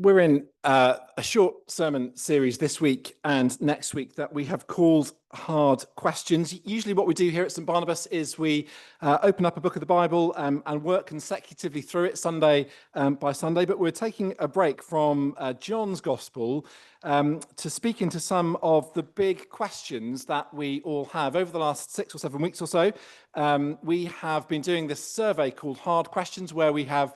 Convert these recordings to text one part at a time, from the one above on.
We're in a short sermon series this week and next week that we have called Hard Questions. Usually what we do here at St Barnabas is we open up a book of the Bible and work consecutively through it Sunday by Sunday, but we're taking a break from John's Gospel to speak into some of the big questions that we all have. Over the last 6 or 7 weeks or so, we have been doing this survey called Hard Questions, where we have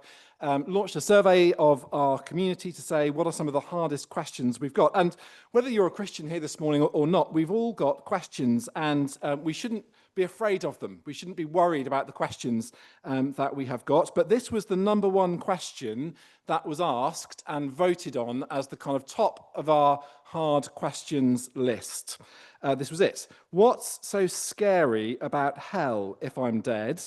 launched a survey of our community to say what are some of the hardest questions we've got. And whether you're a Christian here this morning or not, we've all got questions, and we shouldn't be afraid of them. We shouldn't be worried about the questions that we have got. But this was the number one question that was asked and voted on as the kind of top of our hard questions list. This was it. What's so scary about hell if I'm dead?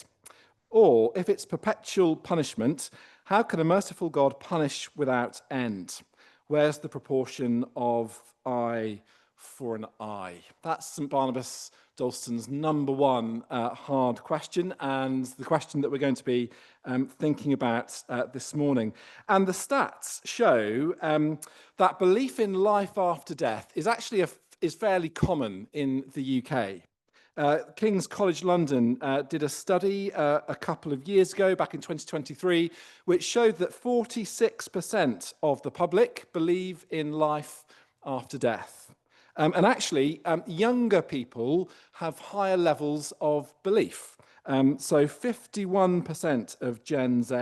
Or if it's perpetual punishment, how can a merciful God punish without end? Where's the proportion of eye for an eye? That's St Barnabas Dalston's number one hard question, and the question that we're going to be thinking about this morning. And the stats show that belief in life after death is actually is fairly common in the UK. King's College London did a study a couple of years ago, back in 2023, which showed that 46% of the public believe in life after death. And actually, younger people have higher levels of belief. So 51% of Gen Z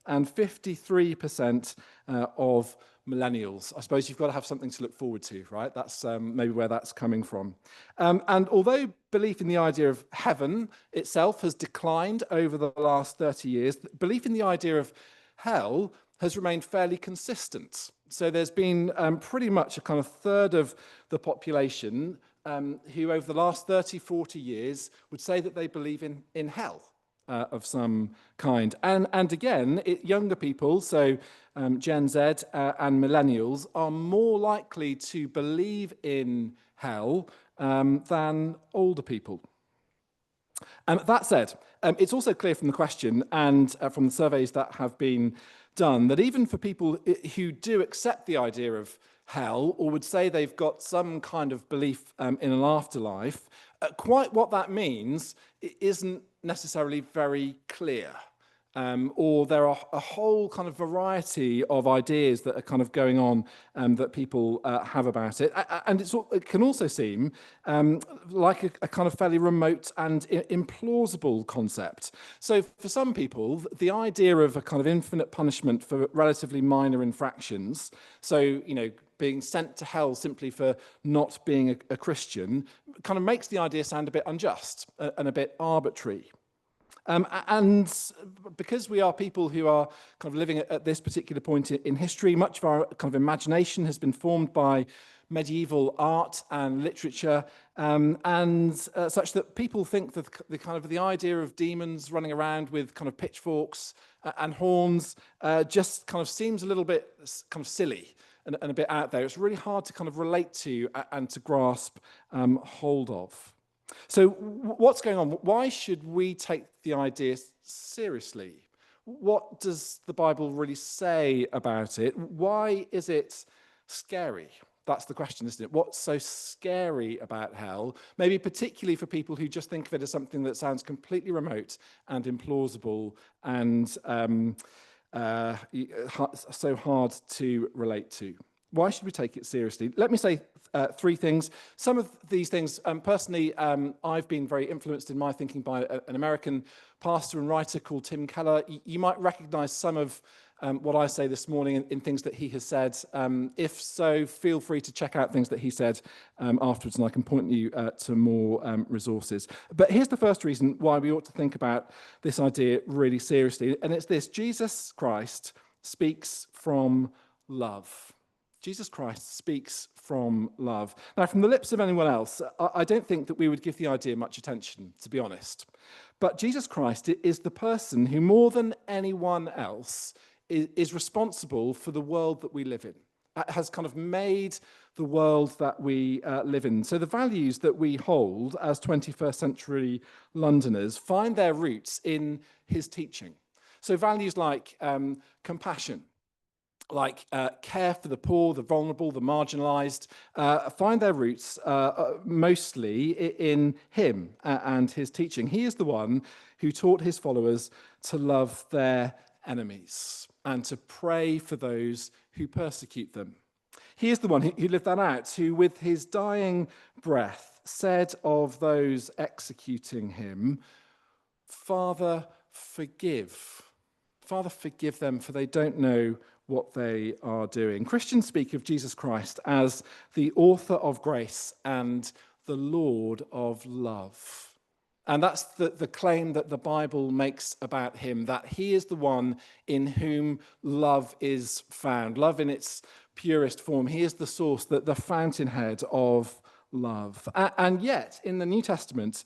and 53% of millennials. I suppose you've got to have something to look forward to, right? That's maybe where that's coming from. And although belief in the idea of heaven itself has declined over the last 30 years, belief in the idea of hell has remained fairly consistent. So there's been pretty much a kind of third of the population who over the last 30, 40 years would say that they believe in hell. Of some kind. And again, younger people, so Gen Z and millennials, are more likely to believe in hell than older people. That said, it's also clear from the question and from the surveys that have been done that even for people who do accept the idea of hell or would say they've got some kind of belief in an afterlife, quite what that means isn't necessarily very clear. Or there are a whole kind of variety of ideas that are kind of going on that people have about it. And it can also seem like a kind of fairly remote and implausible concept. So for some people, the idea of a kind of infinite punishment for relatively minor infractions, so, you know, being sent to hell simply for not being a Christian, kind of makes the idea sound a bit unjust and a bit arbitrary. And because we are people who are kind of living at this particular point in history, much of our kind of imagination has been formed by medieval art and literature, and such that people think that the idea of demons running around with kind of pitchforks and horns just kind of seems a little bit kind of silly and a bit out there. It's really hard to kind of relate to and to grasp hold of. So what's going on? Why should we take the idea seriously? What does the Bible really say about it? Why is it scary? That's the question, isn't it? What's so scary about hell? Maybe particularly for people who just think of it as something that sounds completely remote and implausible and so hard to relate to. Why should we take it seriously? Let me say three things. Some of these things, personally, I've been very influenced in my thinking by an American pastor and writer called Tim Keller. You might recognize some of what I say this morning in things that he has said. If so, feel free to check out things that he said afterwards, and I can point you to more resources. But here's the first reason why we ought to think about this idea really seriously, and it's this: Jesus Christ speaks from love. Jesus Christ speaks from love. Now, from the lips of anyone else, I don't think that we would give the idea much attention, to be honest. But Jesus Christ is the person who, more than anyone else, is responsible for the world that we live in, has kind of made the world that we live in. So the values that we hold as 21st century Londoners find their roots in his teaching. So values like compassion, like care for the poor, the vulnerable, the marginalized, find their roots mostly in him and his teaching. He is the one who taught his followers to love their enemies and to pray for those who persecute them. He is the one who lived that out, who with his dying breath said of those executing him, Father, forgive. Father, forgive them, for they don't know what they are doing. Christians speak of Jesus Christ as the author of grace and the Lord of love. And that's the claim that the Bible makes about him, that he is the one in whom love is found, love in its purest form. He is the source, the fountainhead of love. And yet, in the New Testament,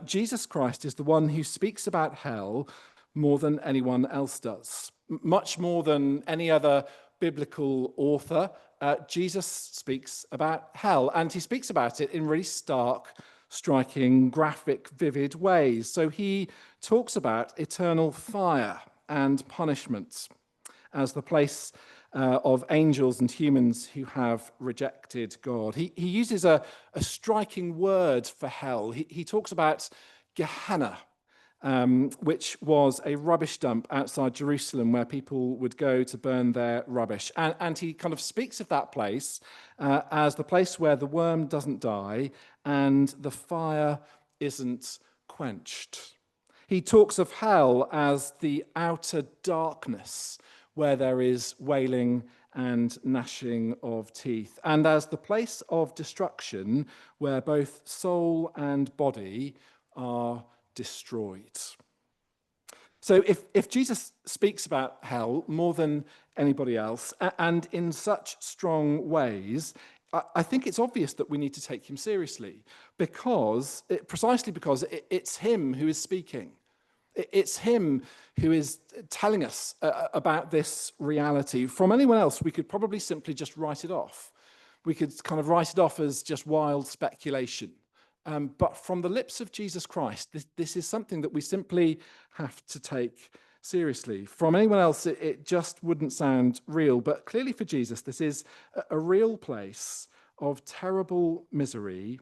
Jesus Christ is the one who speaks about hell more than anyone else does. Much more than any other biblical author, Jesus speaks about hell, and he speaks about it in really stark, striking, graphic, vivid ways. So he talks about eternal fire and punishment as the place of angels and humans who have rejected God. He uses a striking word for hell. He talks about Gehenna, which was a rubbish dump outside Jerusalem where people would go to burn their rubbish. And he kind of speaks of that place as the place where the worm doesn't die and the fire isn't quenched. He talks of hell as the outer darkness where there is wailing and gnashing of teeth, and as the place of destruction where both soul and body are destroyed. So if Jesus speaks about hell more than anybody else, and in such strong ways, I think it's obvious that we need to take him seriously, precisely because it's him who is speaking. It's him who is telling us about this reality. From anyone else, we could probably simply just write it off. We could kind of write it off as just wild speculation. But from the lips of Jesus Christ, this is something that we simply have to take seriously. From anyone else, it just wouldn't sound real. But clearly for Jesus, this is a real place of terrible misery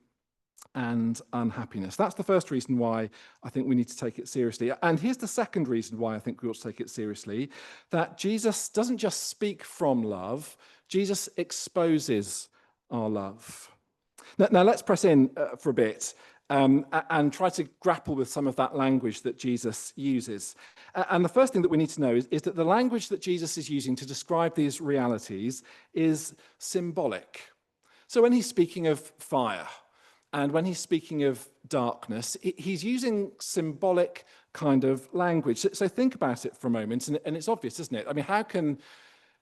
and unhappiness. That's the first reason why I think we need to take it seriously. And here's the second reason why I think we ought to take it seriously, that Jesus doesn't just speak from love, Jesus exposes our love. Now let's press in for a bit and try to grapple with some of that language that Jesus uses. And the first thing that we need to know is that the language that Jesus is using to describe these realities is symbolic. So when he's speaking of fire, and when he's speaking of darkness, he's using symbolic kind of language. So think about it for a moment, and it's obvious, isn't it? I mean, how can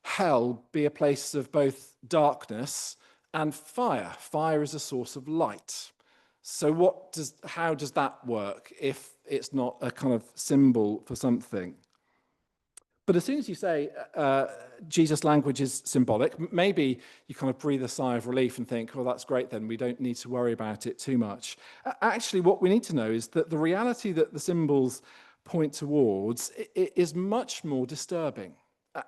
hell be a place of both darkness and fire? Fire is a source of light. So how does that work if it's not a kind of symbol for something? But as soon as you say Jesus' language is symbolic, maybe you kind of breathe a sigh of relief and think, well, that's great then, we don't need to worry about it too much. Actually, what we need to know is that the reality that the symbols point towards is much more disturbing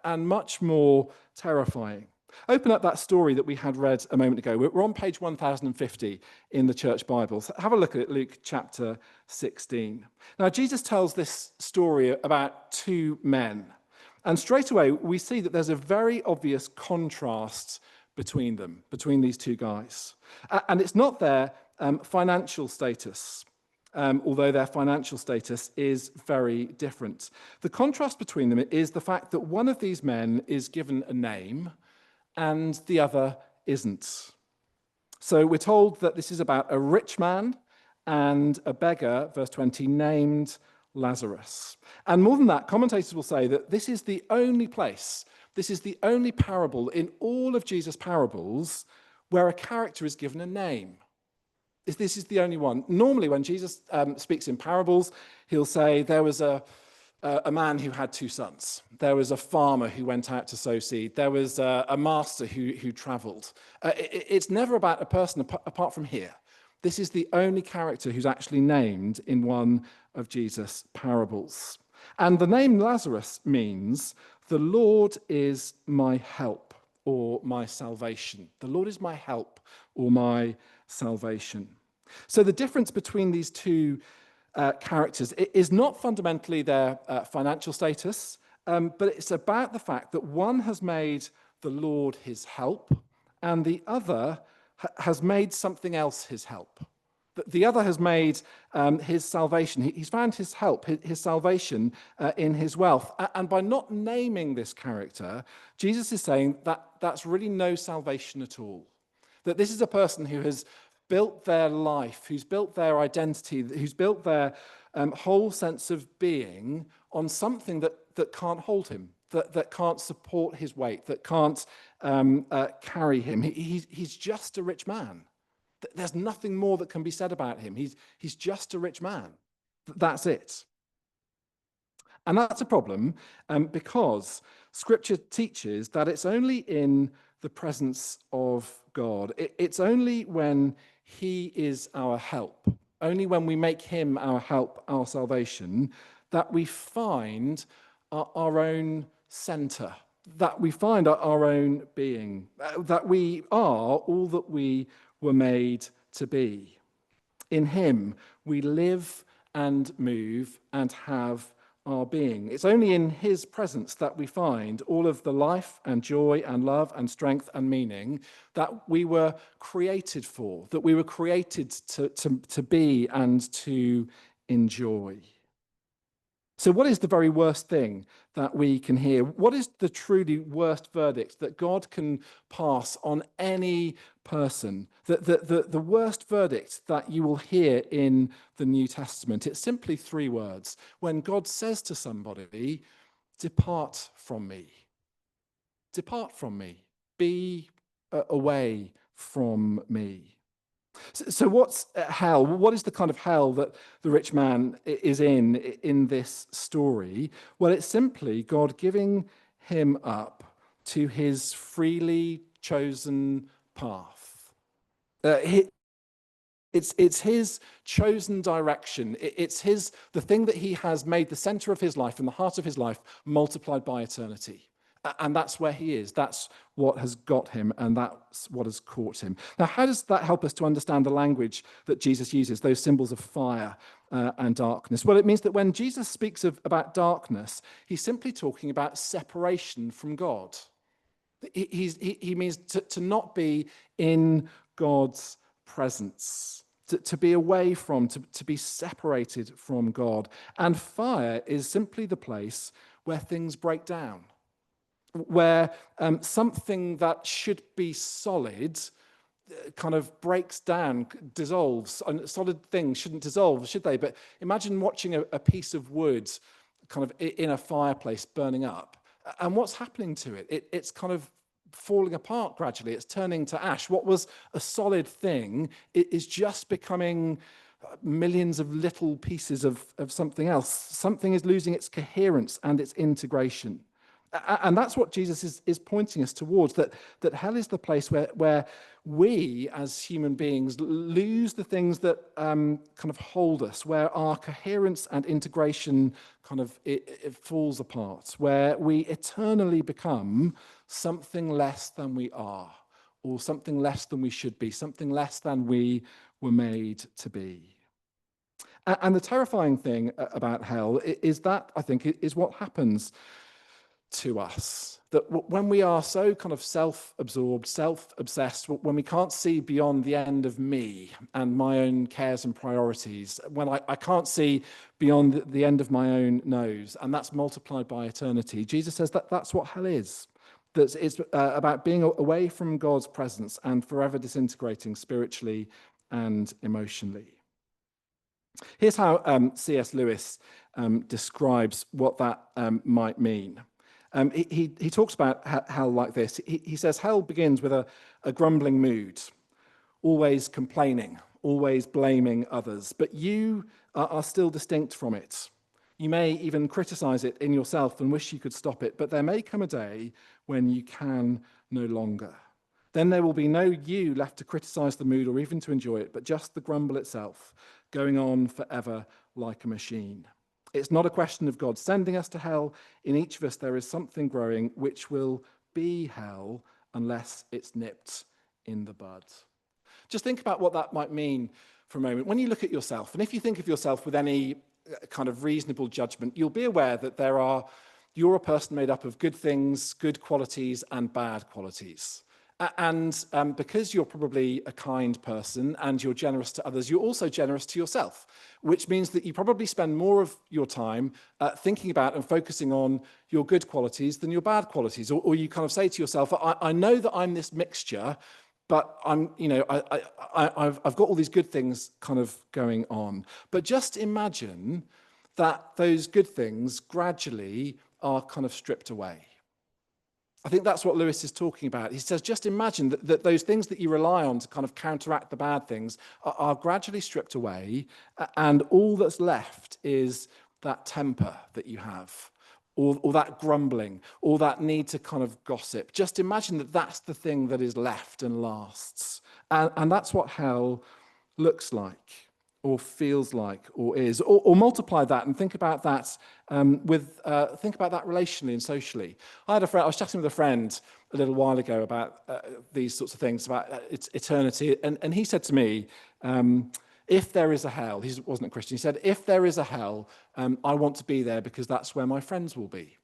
and much more terrifying. Open up that story that we had read a moment ago. We're on page 1050 in the Church Bibles. Have a look at it, Luke chapter 16. Now, Jesus tells this story about two men. And straight away, we see that there's a very obvious contrast between them, between these two guys. And it's not their financial status, although their financial status is very different. The contrast between them is the fact that one of these men is given a name and the other isn't. So we're told that this is about a rich man and a beggar, verse 20, named Lazarus. And more than that, commentators will say that this is the only place, this is the only parable in all of Jesus' parables where a character is given a name. This is the only one. Normally, when Jesus speaks in parables, he'll say there was a man who had two sons. There was a farmer who went out to sow seed. There was a master who traveled. It's never about a person apart from here. This is the only character who's actually named in one of Jesus' parables. And the name Lazarus means The Lord is my help or my salvation. The Lord is my help or my salvation. So the difference between these two characters is not fundamentally their financial status, but it's about the fact that one has made the Lord his help and the other has made something else his help. The other has made his salvation. He's found his help, his salvation in his wealth. And by not naming this character, Jesus is saying that that's really no salvation at all. That this is a person who has built their life, who's built their identity, who's built their whole sense of being on something that can't hold him, that can't support his weight, that can't carry him. He's just a rich man. There's nothing more that can be said about him. He's just a rich man. That's it. And that's a problem because Scripture teaches that it's only in the presence of God. It's only when he is our help, only when we make him our help, our salvation, that we find our own center, that we find our own being, that we are all that we were made to be. In him, we live and move and have our being. It's only in his presence that we find all of the life and joy and love and strength and meaning that we were created for, that we were created to be and to enjoy. So what is the very worst thing that we can hear? What is the truly worst verdict that God can pass on any person? The worst verdict that you will hear in the New Testament, it's simply 3 words. When God says to somebody, depart from me. Depart from me. Be away from me. So what's hell? What is the kind of hell that the rich man is in this story? Well, it's simply God giving him up to his freely chosen path. It's his chosen direction. It's the thing that he has made the center of his life and the heart of his life multiplied by eternity. And that's where he is. That's what has got him, and that's what has caught him. Now, how does that help us to understand the language that Jesus uses, those symbols of fire and darkness? Well, it means that when Jesus speaks about darkness, he's simply talking about separation from God. He means to not be in God's presence, to be away from, to be separated from God. And fire is simply the place where things break down, where something that should be solid kind of breaks down, dissolves. And solid things shouldn't dissolve, should they? But imagine watching a piece of wood kind of in a fireplace burning up. And what's happening to it? It's kind of falling apart gradually. It's turning to ash. What was a solid thing is just becoming millions of little pieces of something else. Something is losing its coherence and its integration. And that's what Jesus is pointing us towards, that hell is the place where we as human beings lose the things that kind of hold us, where our coherence and integration kind of it falls apart, where we eternally become something less than we are, or something less than we should be, something less than we were made to be. And the terrifying thing about hell is that, I think, is what happens to us, that when we are so kind of self-absorbed, self-obsessed, when we can't see beyond the end of me and my own cares and priorities, when I can't see beyond the end of my own nose, and that's multiplied by eternity, Jesus says that's what hell is. That it's about being away from God's presence and forever disintegrating spiritually and emotionally. Here's how C.S. Lewis describes what that might mean. He talks about hell like this. He says, hell begins with a grumbling mood, always complaining, always blaming others, but you are still distinct from it. You may even criticize it in yourself and wish you could stop it, but there may come a day when you can no longer. Then there will be no you left to criticize the mood or even to enjoy it, but just the grumble itself, going on forever like a machine. It's not a question of God sending us to hell. In each of us, there is something growing which will be hell unless it's nipped in the bud. Just think about what that might mean for a moment. When you look at yourself, and if you think of yourself with any kind of reasonable judgment, you'll be aware that you're a person made up of good things, good qualities, and bad qualities. And because you're probably a kind person and you're generous to others, you're also generous to yourself, which means that you probably spend more of your time thinking about and focusing on your good qualities than your bad qualities. Or you kind of say to yourself, I know that I'm this mixture, but I've got all these good things kind of going on. But just imagine that those good things gradually are kind of stripped away. I think that's what Lewis is talking about. He says, just imagine that those things that you rely on to kind of counteract the bad things are gradually stripped away, and all that's left is that temper that you have, or that grumbling, or that need to kind of gossip. Just imagine that that's the thing that is left and lasts. And that's what hell looks like, or feels like, or is, or multiply that and think about that think about that relationally and socially. I was chatting with a friend a little while ago about these sorts of things, about its eternity, and he said to me, if there is a hell, he wasn't a Christian, he said, if there is a hell, I want to be there because that's where my friends will be.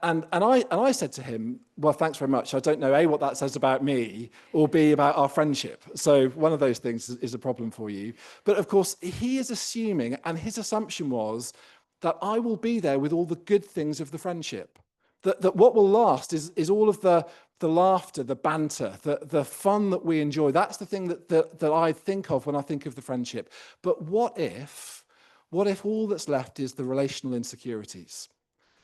And I said to him, well, thanks very much. I don't know, A, what that says about me, or B, about our friendship. So one of those things is a problem for you. But of course, he is assuming, and his assumption was, that I will be there with all the good things of the friendship. That what will last is all of the laughter, the banter, the fun that we enjoy. That's the thing that I think of when I think of the friendship. But what if all that's left is the relational insecurities?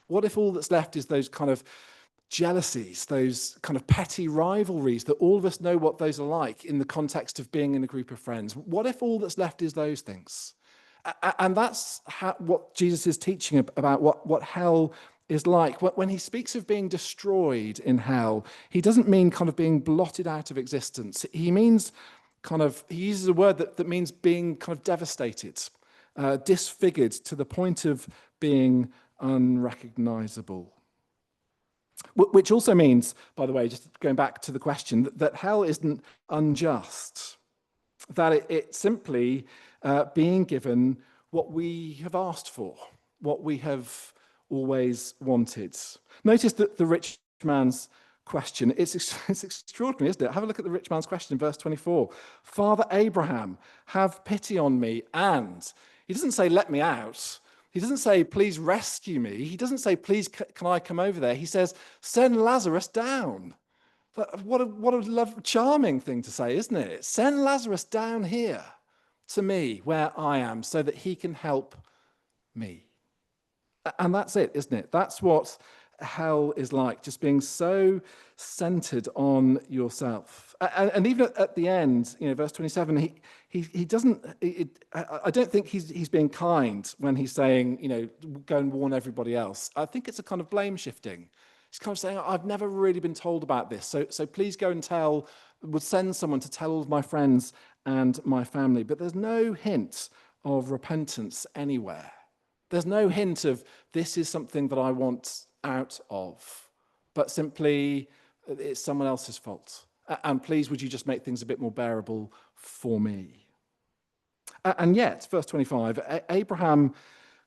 What if all that's left is those kind of jealousies, those kind of petty rivalries that all of us know what those are like in the context of being in a group of friends? What if all that's left is those things? And that's what Jesus is teaching about what hell is like. When he speaks of being destroyed in hell, he doesn't mean kind of being blotted out of existence. He means he uses a word that means being kind of devastated, disfigured to the point of being unrecognizable. Which also means, by the way, just going back to the question, that hell isn't unjust, that it's simply being given what we have asked for, what we have always wanted. Notice that the rich man's question, it's extraordinary, isn't it? Have a look at the rich man's question in verse 24. Father Abraham, have pity on me. And he doesn't say, let me out. He doesn't say, please rescue me. He doesn't say, please, can I come over there? He says, send Lazarus down. What a charming thing to say, isn't it? Send Lazarus down here to me where I am so that he can help me. And that's it, isn't it? That's what hell is like, just being so centered on yourself. And even at the end, verse 27, he doesn't. I don't think he's being kind when he's saying, go and warn everybody else. I think it's a kind of blame shifting. He's kind of saying, I've never really been told about this, so please go and would send someone to tell all of my friends and my family. But there's no hint of repentance anywhere. There's no hint of this is something that I want out of, but simply it's someone else's fault. And please, would you just make things a bit more bearable for me? And yet, verse 25, Abraham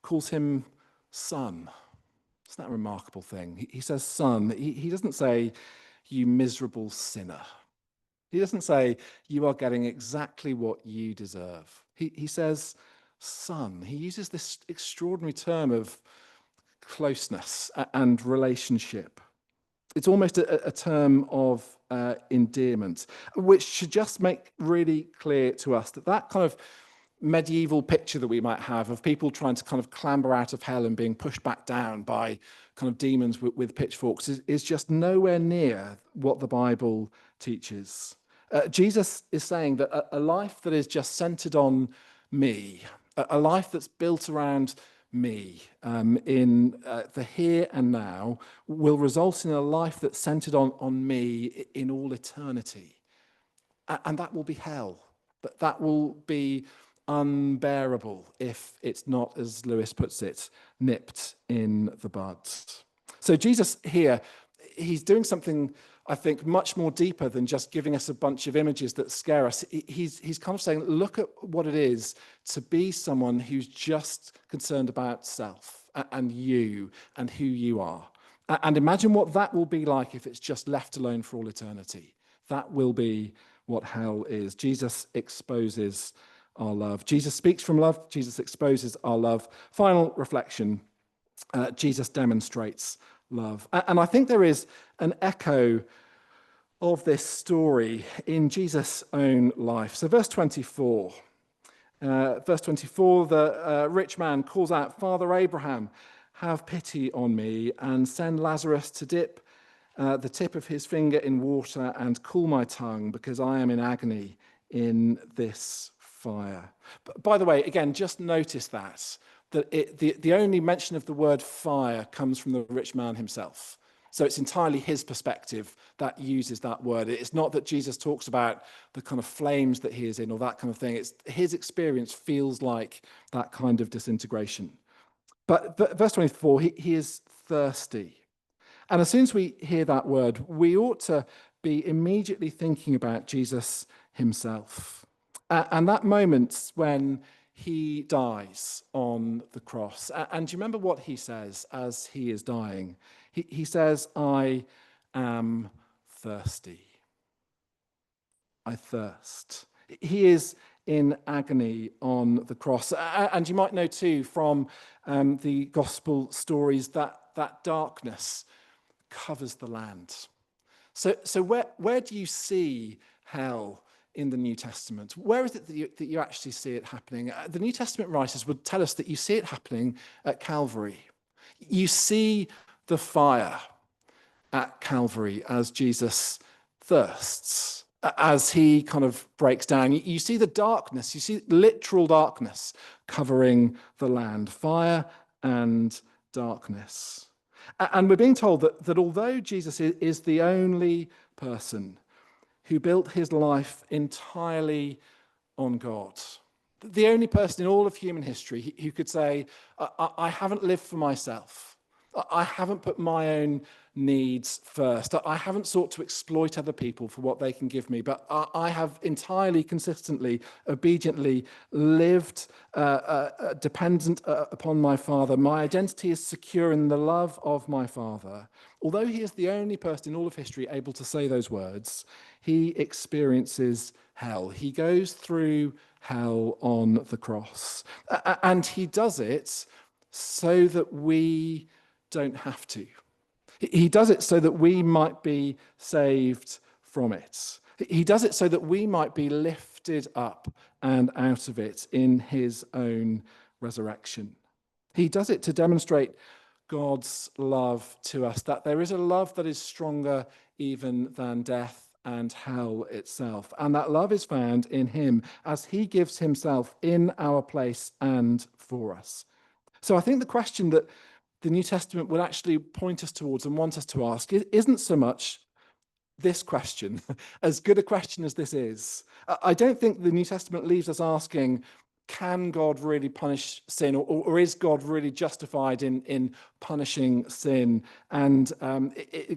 calls him son. Isn't that a remarkable thing? He says son. He doesn't say, you miserable sinner. He doesn't say, you are getting exactly what you deserve. He says, son. He uses this extraordinary term of closeness and relationship. It's almost a term of endearment, which should just make really clear to us that kind of medieval picture that we might have of people trying to kind of clamber out of hell and being pushed back down by kind of demons with pitchforks is just nowhere near what the Bible teaches. Jesus is saying that a life that is just centered on me, a life that's built around me in the here and now, will result in a life that's centered on me in all eternity. And that will be hell. That will be unbearable if it's not, as Lewis puts it, nipped in the bud. So Jesus here, he's doing something, I think, much more deeper than just giving us a bunch of images that scare us. He's kind of saying, look at what it is to be someone who's just concerned about self and you and who you are. And imagine what that will be like if it's just left alone for all eternity. That will be what hell is. Jesus exposes our love. Jesus speaks from love. Jesus exposes our love. Final reflection, Jesus demonstrates love. And I think there is an echo of this story in Jesus' own life. So verse 24. The rich man calls out, "Father Abraham, have pity on me and send Lazarus to dip the tip of his finger in water and cool my tongue because I am in agony in this fire." By the way, again, just notice that the only mention of the word fire comes from the rich man himself. So it's entirely his perspective that uses that word. It's not that Jesus talks about the kind of flames that he is in or that kind of thing. It's his experience feels like that kind of disintegration. But verse 24, he is thirsty. And as soon as we hear that word, we ought to be immediately thinking about Jesus himself. And that moment when he dies on the cross. And do you remember what he says as he is dying? He says, "I am thirsty. I thirst." He is in agony on the cross. And you might know too from the gospel stories that darkness covers the land. So where do you see hell in the New Testament? Where is it that you actually see it happening? The New Testament writers would tell us that you see it happening at Calvary. You see the fire at Calvary as Jesus thirsts, as he kind of breaks down. You see the darkness, you see literal darkness covering the land, fire and darkness. And we're being told that although Jesus is the only person who built his life entirely on God, the only person in all of human history who could say, I haven't lived for myself. I haven't put my own needs first. I haven't sought to exploit other people for what they can give me, but I have entirely, consistently, obediently lived dependent upon my Father. My identity is secure in the love of my Father. Although he is the only person in all of history able to say those words, he experiences hell. He goes through hell on the cross. And he does it so that we don't have to. He does it so that we might be saved from it. He does it so that we might be lifted up and out of it in his own resurrection. He does it to demonstrate God's love to us, that there is a love that is stronger even than death and hell itself. And that love is found in him as he gives himself in our place and for us. So I think the question that the New Testament would actually point us towards and want us to ask isn't so much this question, as good a question as this is. I don't think the New Testament leaves us asking, can God really punish sin, or is God really justified in punishing sin? And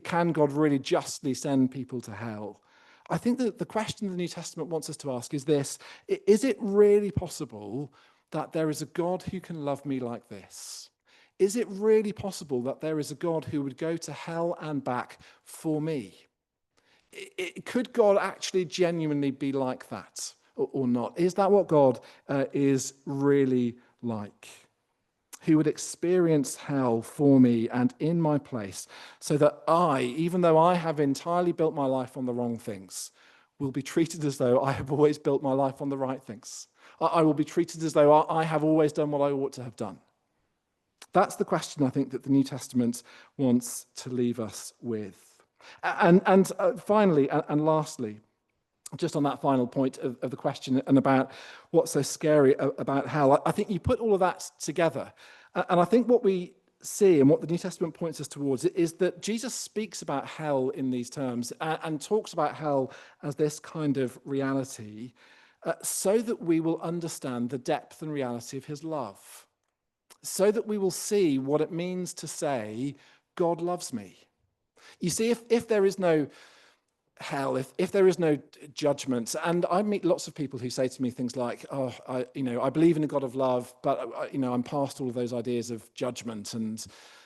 can God really justly send people to hell? I think that the question the New Testament wants us to ask is this: is it really possible that there is a God who can love me like this? Is it really possible that there is a God who would go to hell and back for me? Could God actually genuinely be like that or not? Is that what God is really like? Who would experience hell for me and in my place so that I, even though I have entirely built my life on the wrong things, will be treated as though I have always built my life on the right things. I will be treated as though I have always done what I ought to have done. That's the question I think that the New Testament wants to leave us with. And finally, and lastly, just on that final point of the question and about what's so scary about hell, I think you put all of that together. And I think what we see and what the New Testament points us towards is that Jesus speaks about hell in these terms and talks about hell as this kind of reality so that we will understand the depth and reality of his love, so that we will see what it means to say, God loves me. You see, if there is no hell, if there is no judgment, and I meet lots of people who say to me things like, oh, I believe in a God of love, but I'm past all of those ideas of judgment and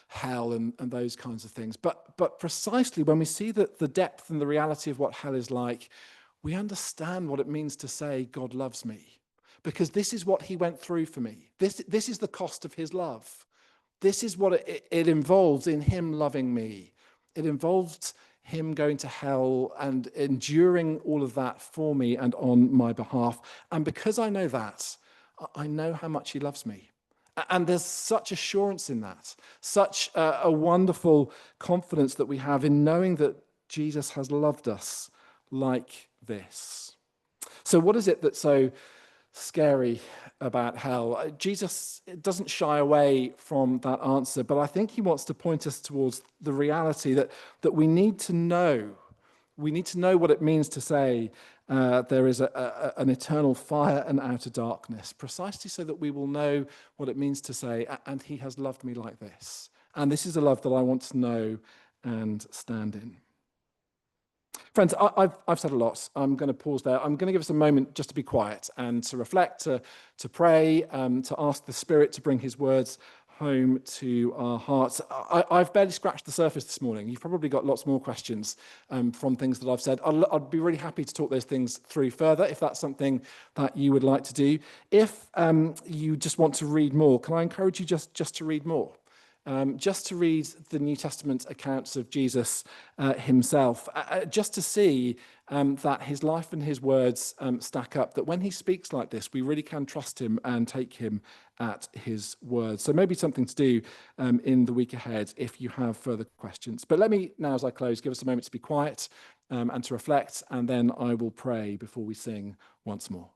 hell and those kinds of things. But precisely when we see the depth and the reality of what hell is like, we understand what it means to say, God loves me, because this is what he went through for me. This is the cost of his love. This is what it involves in him loving me. It involved him going to hell and enduring all of that for me and on my behalf. And because I know that, I know how much he loves me. And there's such assurance in that, such a wonderful confidence that we have in knowing that Jesus has loved us like this. So what is it that's so scary about hell? Jesus doesn't shy away from that answer, but I think he wants to point us towards the reality that we need to know. We need to know what it means to say there is an eternal fire and outer darkness, precisely so that we will know what it means to say, and he has loved me like this. And this is a love that I want to know and stand in. Friends, I've said a lot. I'm going to pause there. I'm going to give us a moment just to be quiet and to reflect, to pray, to ask the Spirit to bring his words home to our hearts. I've barely scratched the surface this morning. You've probably got lots more questions from things that I've said. I'd be really happy to talk those things through further if that's something that you would like to do. If you just want to read more, can I encourage you just to read more? Just to read the New Testament accounts of Jesus himself, just to see that his life and his words stack up, that when he speaks like this, we really can trust him and take him at his word. So maybe something to do in the week ahead if you have further questions. But let me now, as I close, give us a moment to be quiet and to reflect, and then I will pray before we sing once more.